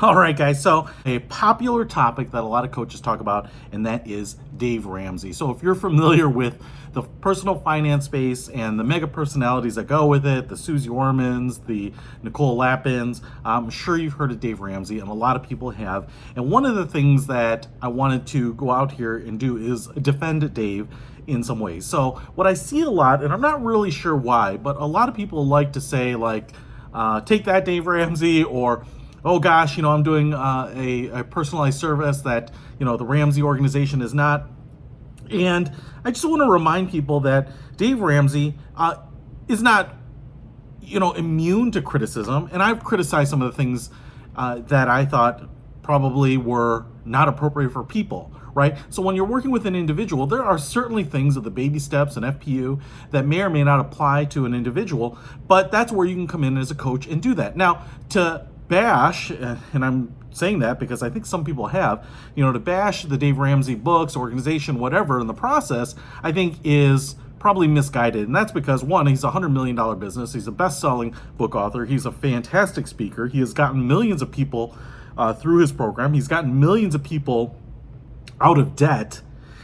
All right, guys. So, a popular topic that a lot of coaches talk about, and that is Dave Ramsey. So, if you're familiar with the personal finance space and the mega personalities that go with it, the Susie Ormans, the Nicole Lappins, I'm sure you've heard of Dave Ramsey, and a lot of people have. And one of the things that I wanted to go out here and do is defend Dave in some ways. So, what I see a lot, and I'm not really sure why, but a lot of people like to say, like, take that, Dave Ramsey, or oh gosh, I'm doing a personalized service that, the Ramsey organization is not. And I just want to remind people that Dave Ramsey is not, immune to criticism. And I've criticized some of the things that I thought probably were not appropriate for people, right? So when you're working with an individual, there are certainly things of the baby steps and FPU that may or may not apply to an individual, but that's where you can come in as a coach and do that. Now, to bash, and I'm saying that because I think some people have, to bash the Dave Ramsey books, organization, whatever in the process, I think is probably misguided. And that's because, one, he's a $100 million business. He's a best-selling book author. He's a fantastic speaker. He has gotten millions of people through his program. He's gotten millions of people out of debt.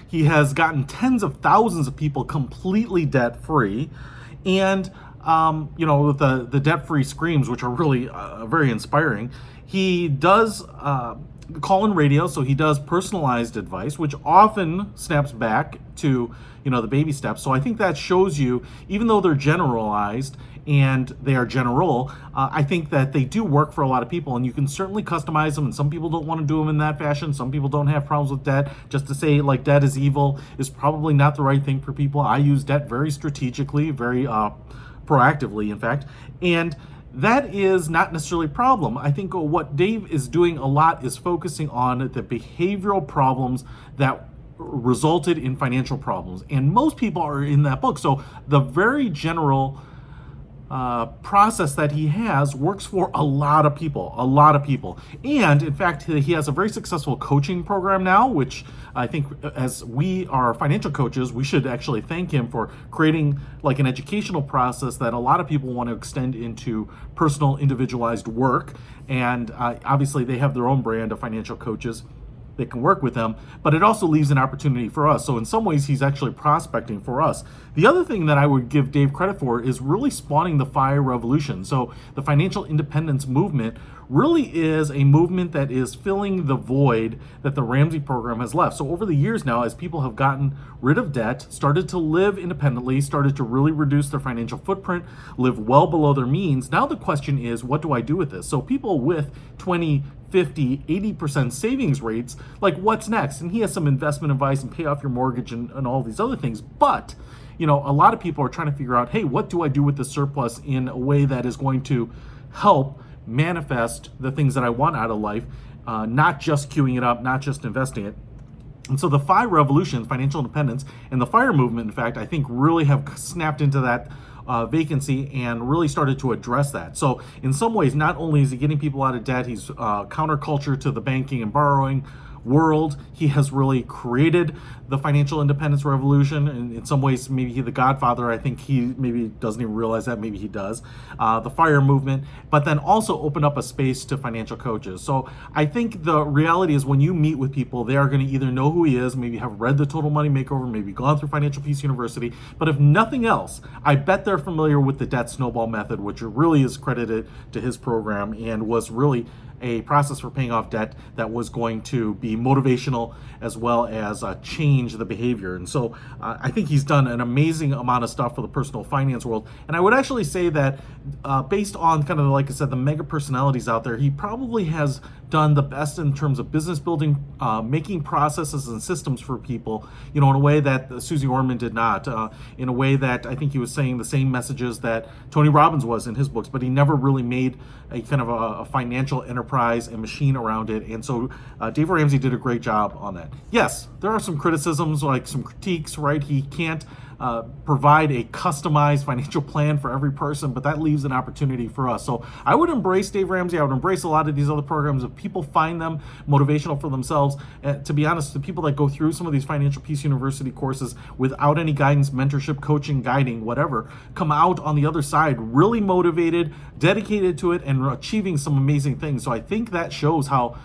He has gotten tens of thousands of people completely debt-free. And with the debt-free screams, which are really very inspiring. He does call-in radio, so he does personalized advice, which often snaps back to, the baby steps. So I think that shows you, even though they're generalized and they are general, I think that they do work for a lot of people, and you can certainly customize them, and some people don't want to do them in that fashion. Some people don't have problems with debt. Just to say, like, debt is evil is probably not the right thing for people. I use debt very strategically, very proactively, in fact, and that is not necessarily a problem. I think what Dave is doing a lot is focusing on the behavioral problems that resulted in financial problems, and most people are in that book. So the very general process that he has works for a lot of people, And in fact, he has a very successful coaching program now, which I think as we are financial coaches, we should actually thank him for creating like an educational process that a lot of people want to extend into personal individualized work. And obviously they have their own brand of financial coaches that can work with them, but it also leaves an opportunity for us. So in some ways, he's actually prospecting for us. The other thing that I would give Dave credit for is really spawning the FIRE revolution. So the financial independence movement really is a movement that is filling the void that the Ramsey program has left. So over the years now, as people have gotten rid of debt, started to live independently, started to really reduce their financial footprint, live well below their means, now the question is, what do I do with this? So people with 20, 50, 80% savings rates, like what's next? And he has some investment advice and pay off your mortgage and all these other things. But, a lot of people are trying to figure out, hey, what do I do with the surplus in a way that is going to help manifest the things that I want out of life, not just queuing it up, not just investing it. And so the FIRE revolution, financial independence, and the FIRE movement, in fact, I think really have snapped into that vacancy and really started to address that. So in some ways, not only is he getting people out of debt, he's counterculture to the banking and borrowing world. He has really created the financial independence revolution, and in some ways maybe he's the godfather. I think he maybe doesn't even realize that, maybe he does. The FIRE movement, but then also open up a space to financial coaches. So I think the reality is when you meet with people, they are going to either know who he is, maybe have read the Total Money Makeover, maybe gone through Financial Peace University, but if nothing else, I bet they're familiar with the debt snowball method, which really is credited to his program and was really a process for paying off debt that was going to be motivational as well as change the behavior. And so I think he's done an amazing amount of stuff for the personal finance world. And I would actually say that based on kind of, like I said, the mega personalities out there, he probably has done the best in terms of business building, making processes and systems for people, in a way that Susie Orman did not, in a way that I think he was saying the same messages that Tony Robbins was in his books, but he never really made a kind of a financial enterprise and machine around it. And so Dave Ramsey did a great job on that. Yes, there are some criticisms, like some critiques, right? He can't provide a customized financial plan for every person, but that leaves an opportunity for us. So I would embrace Dave Ramsey. I would embrace a lot of these other programs if people find them motivational for themselves. To be honest, the people that go through some of these Financial Peace University courses without any guidance, mentorship, coaching, guiding, whatever, come out on the other side really motivated, dedicated to it, and achieving some amazing things. So I think that shows how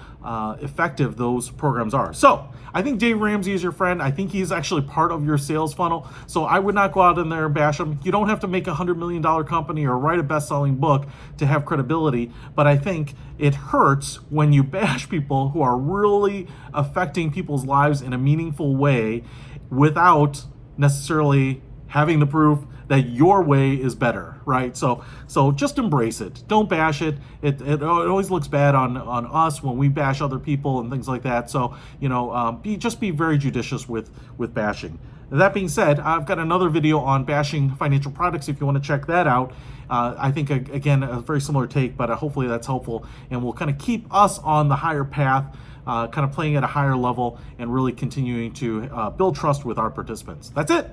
effective those programs are. So I think Dave Ramsey is your friend. I think he's actually part of your sales funnel. So I would not go out in there and bash him. You don't have to make $100 million company or write a best-selling book to have credibility. But I think it hurts when you bash people who are really affecting people's lives in a meaningful way without necessarily having the proof that your way is better, right? So just embrace it. Don't bash it. It always looks bad on us when we bash other people and things like that. So just be very judicious with bashing. That being said, I've got another video on bashing financial products if you want to check that out. I think, again, a very similar take, but hopefully that's helpful and will kind of keep us on the higher path, kind of playing at a higher level and really continuing to build trust with our participants. That's it.